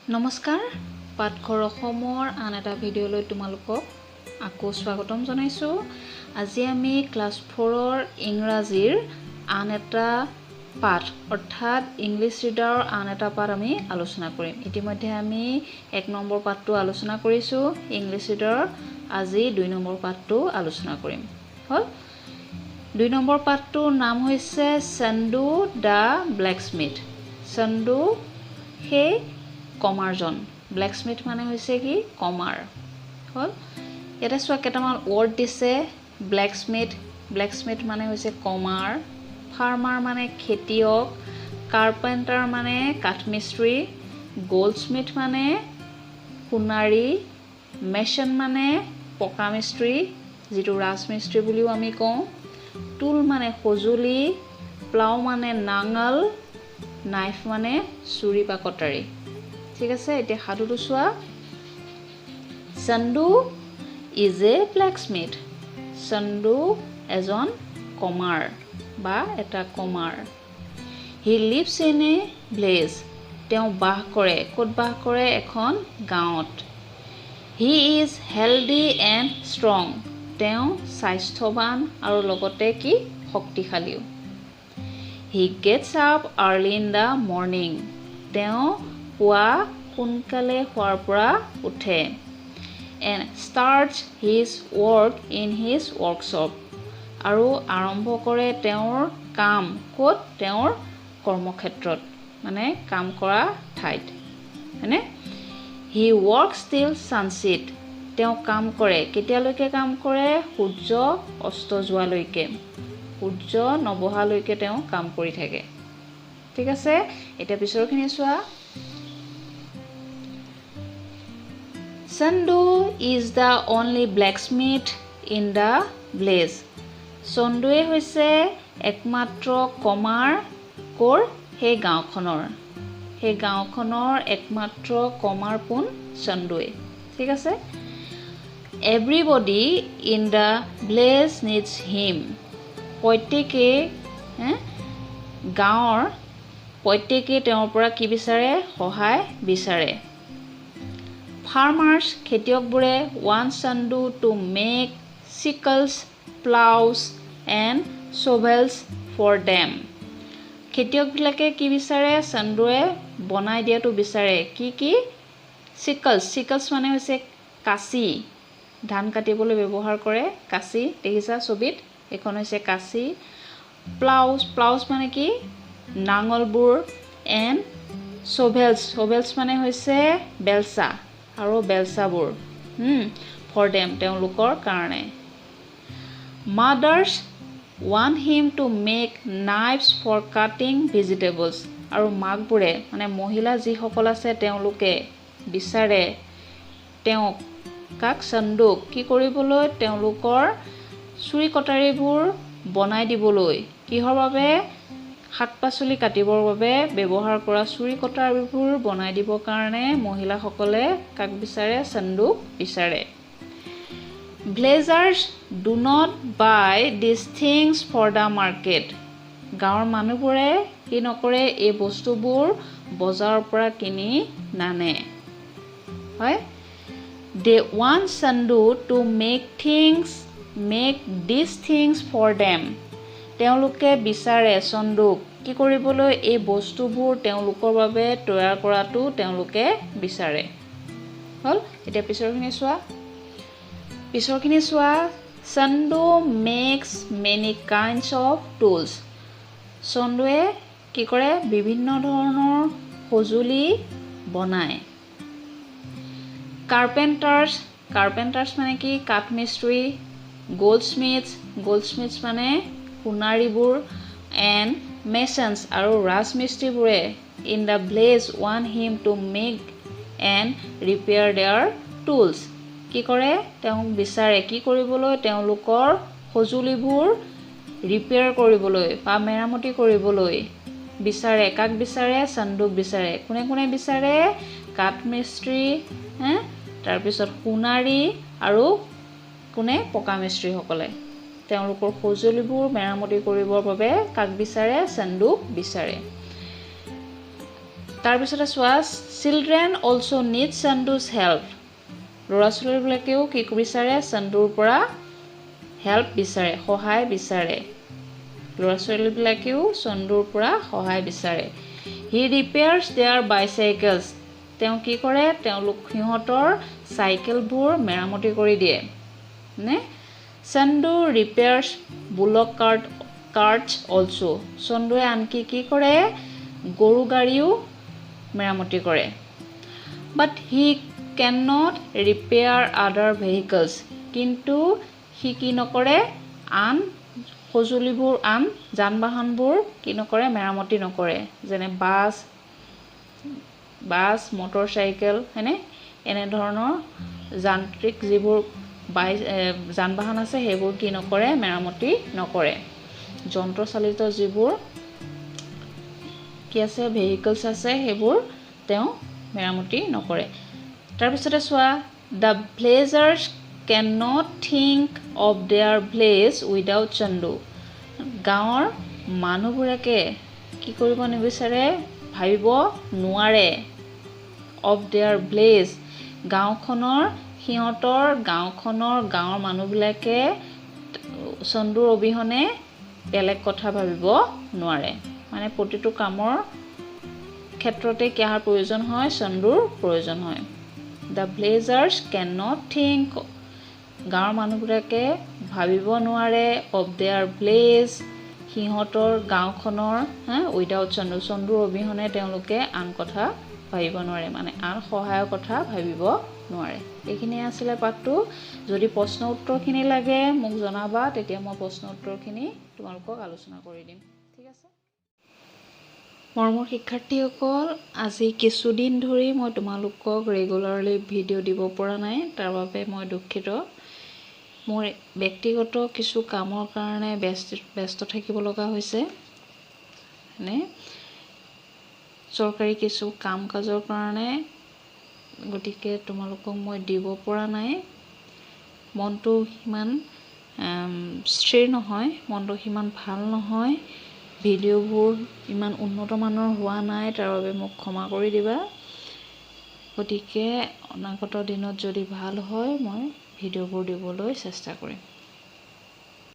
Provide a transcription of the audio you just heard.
নমস্কাৰ পাঠঘৰ অসমৰ আন এটা ভিডিঅ'লৈ তোমালোকক আকৌ স্বাগতম জনাইছোঁ। আজি আমি ক্লাছ 4ৰ ইংৰাজীৰ আন এটা পাঠ অৰ্থাৎ ইংলিছ ৰিডাৰৰ আন এটা পাঠ আমি আলোচনা কৰিম। ইতিমধ্যে আমি 1 নম্বৰ পাঠটো আলোচনা কৰিছোঁ ইংলিছ ৰিডাৰৰ। আজি 2 নম্বৰ পাঠটো আলোচনা কৰিম। হ'ল 2 নম্বৰ পাঠটোৰ নাম হৈছে চন্দু দ্য ব্লেকস্মিথ। চন্দু সেই কমাৰজন, ব্লেকস্মিথ মানে হৈছে কি কমাৰ। হ'ল ইয়াতে চোৱা কেইটামান ৱৰ্ড দিছে। ব্লেকস্মিথ মানে হৈছে কমাৰ, ফাৰ্মাৰ মানে খেতিয়ক, কাৰ্পেণ্টাৰ মানে কাঠমিস্ত্ৰী, গল্ডস্মিথ মানে সোণাৰী, মেচন মানে পকা মিস্ত্ৰী যিটো ৰাজমিস্ত্ৰী বুলিও আমি কওঁ, টুল মানে সঁজুলি, প্লাও মানে নাঙল, নাইফ মানে চুৰি বা কটাৰী। ঠিক আছে, এতিয়া সাধুটো চোৱা। Chandu is a blacksmith. Chandu এজন কমাৰ বা এটা কমাৰ। He lives in a village. তেওঁ বাস কৰে, ক'ত বাস কৰে? এখন গাঁৱত। He is healthy and strong. তেওঁ স্বাস্থ্যৱান আৰু লগতে কি শক্তিশালীও। He gets up early in the morning. তেওঁ পুৱা সোনকালে শুৱাৰ পৰা উঠে। And starts his work in his workshop. আৰু আৰম্ভ কৰে তেওঁৰ কাম ক'ত? তেওঁৰ কৰ্মক্ষেত্ৰত, মানে কাম কৰা ঠাইত, হয়নে? হি ৱৰ্কছ টিল ছানছেট। তেওঁ কাম কৰে, কেতিয়ালৈকে কাম কৰে? সূৰ্য অস্ত যোৱালৈকে, সূৰ্য নবহালৈকে তেওঁ কাম কৰি থাকে। ঠিক আছে, এতিয়া পিছৰখিনি চোৱা। Chandu is the only blacksmith in the village. চন্দুৱে হৈছে একমাত্ৰ কমাৰ ক'ৰ? সেই গাঁওখনৰ। সেই গাঁওখনৰ একমাত্ৰ কমাৰ কোন? চন্দুৱে। ঠিক আছে। Everybody in the village needs him. প্ৰত্যেকেই গাঁৱৰ প্ৰত্যেকেই তেওঁৰ পৰা কি বিচাৰে? সহায় বিচাৰে। ফাৰ্মাৰ্ছ খেতিয়কবোৰে want Chandu to make sickles, ploughs and shovels for them. খেতিয়কবিলাকে কি বিচাৰে? চন্দুৱে বনাই দিয়াটো বিচাৰে। কি কি? চিকলছ মানে হৈছে কাঁচি, ধান কাটিবলৈ ব্যৱহাৰ কৰে কাঁচি। দেখিছা ছবিত, এইখন হৈছে কাঁচি। প্লাউছ মানে কি? নাঙলবোৰ। এণ্ড শ্বভেলছ মানে হৈছে বেলচা, আৰু বেলচাবোৰ ফৰ দেম তেওঁলোকৰ কাৰণে। Mothers want him to make knives for cutting vegetables. আৰু মাকবোৰে মানে মহিলা যিসকল আছে তেওঁলোকে বিচাৰে তেওঁক, কাক? চন্দুক কি কৰিবলৈ? তেওঁলোকৰ চুৰি কটাৰীবোৰ বনাই দিবলৈ। কিহৰ বাবে? শাক পাচলি কাটিবৰ বাবে ব্যৱহাৰ কৰা চুৰি কটাৰীবোৰ বনাই দিবৰ কাৰণে মহিলাসকলে কাক বিচাৰে? চন্দুক বিচাৰে। Villagers do not buy this things for the market. গাঁৱৰ মানুহবোৰে কি নকৰে? এই বস্তুবোৰ বজাৰৰ পৰা কিনি নানে। হয়, they want Chandu to make these things for them. তেওঁলোকে বিচাৰে চন্দুক কি কৰিবলৈ? এই বস্তুবোৰ তেওঁলোকৰ বাবে তৈয়াৰ কৰাটো তেওঁলোকে বিচাৰে। হ'ল, এতিয়া পিছৰখিনি চোৱা। Chandu makes many kinds of tools. চন্দুৱে কি কৰে? বিভিন্ন ধৰণৰ সঁজুলি বনায়। কাৰ্পেণ্টাৰ্ছ মানে কি? কাঠমিস্ত্ৰী। গল্ডস্মিথ মানে সোণাৰীবোৰ। এণ্ড মেচনছ আৰু ৰাজমিস্ত্ৰীবোৰে in the village want him to make and repair their tools. কি কৰে? তেওঁক বিচাৰে কি কৰিবলৈ? তেওঁলোকৰ সঁজুলিবোৰ ৰিপেয়াৰ কৰিবলৈ বা মেৰামতি কৰিবলৈ বিচাৰে। কাক বিচাৰে? চন্দুক বিচাৰে। কোনে কোনে বিচাৰে? কাঠমিস্ত্ৰী, তাৰপিছত সোণাৰী আৰু কোনে? পকা মিস্ত্ৰীসকলে। তেওঁলোকৰ সঁজুলিবোৰ মেৰামতি কৰিবৰ বাবে কাক বিচাৰে? চন্দুক বিচাৰে। তাৰপিছতে চোৱা চিলড্ৰেন অলছ' নিড চন্দুজ হেল্প ল'ৰা ছোৱালীবিলাকেও কি বিচাৰে চন্দুৰ পৰা হেল্প বিচাৰে সহায় বিচাৰে ল'ৰা ছোৱালীবিলাকেও চন্দুৰ পৰা সহায় বিচাৰে হি ৰিপেয়াৰ্ছ দেয়াৰ বাইচাইকেলছ তেওঁ কি কৰে তেওঁলোক সিহঁতৰ চাইকেলবোৰ মেৰামতি কৰি দিয়ে নে Chandu repairs bullock carts also' চন্দুৱে আনকি কি কৰে গৰু গাড়ীও মেৰামতি কৰে but he can not repair other vehicles কিন্তু সি কি নকৰে আন সঁজুলিবোৰ আন যান বাহনবোৰ কি নকৰে মেৰামতি নকৰে যেনে বাছ মটৰ চাইকেল হয়নে এনেধৰণৰ যান্ত্ৰিক যিবোৰ যান বাহন আছে সেইবোৰ কি নকৰে মেৰামতি নকৰে যন্ত্ৰচালিত যিবোৰ কি আছে ভেহিকলছ আছে সেইবোৰ তেওঁ মেৰামতি নকৰে তাৰপিছতে চোৱা the villagers can not think of their village without Chandu গাঁৱৰ মানুহবোৰে কি কৰিব নিবিচাৰে ভাবিব নোৱাৰে অফ দেয়াৰ ভিলেজ গাঁৱৰ মানুহবিলাকে চন্দুৰ অবিহনে বেলেগ কথা ভাবিব নোৱাৰে মানে প্ৰতিটো কামৰ ক্ষেত্ৰতে কিহৰ প্ৰয়োজন হয় চন্দুৰ প্ৰয়োজন হয় the villagers can not think গাঁৱৰ মানুহবিলাকে ভাবিব নোৱাৰে অফ দেয়াৰ ভিলেজ সিহঁতৰ গাঁওখনৰ উইদাউট চন্দুৰ অবিহনে তেওঁলোকে আন কথা ভাবিব নোৱাৰে মানে আন সহায়ৰ কথা ভাবিব নোৱাৰে এইখিনিয়ে আছিলে পাঠটো যদি প্ৰশ্ন উত্তৰখিনি লাগে মোক জনাবা তেতিয়া মই প্ৰশ্ন উত্তৰখিনি তোমালোকক আলোচনা কৰি দিম ঠিক আছে মৰমৰ শিক্ষাৰ্থীসকল আজি কিছুদিন ধৰি মই তোমালোকক ৰেগুলাৰলি ভিডিঅ' দিব পৰা নাই তাৰ বাবে মই দুঃখিত মোৰ ব্যক্তিগত কিছু কামৰ কাৰণে ব্যস্ত থাকিব লগা হৈছে নে চৰকাৰী কিছু কাম কাজৰ কাৰণে গতিকে তোমালোকক মই দিব পৰা নাই মনটো সিমান স্থিৰ নহয় মনটো সিমান ভাল নহয় ভিডিঅ'বোৰ ইমান উন্নত মানৰ হোৱা নাই তাৰ বাবে মোক ক্ষমা কৰি দিবা গতিকে অনাগত দিনত যদি ভাল হয় মই ভিডিঅ'বোৰ দিবলৈ চেষ্টা কৰিম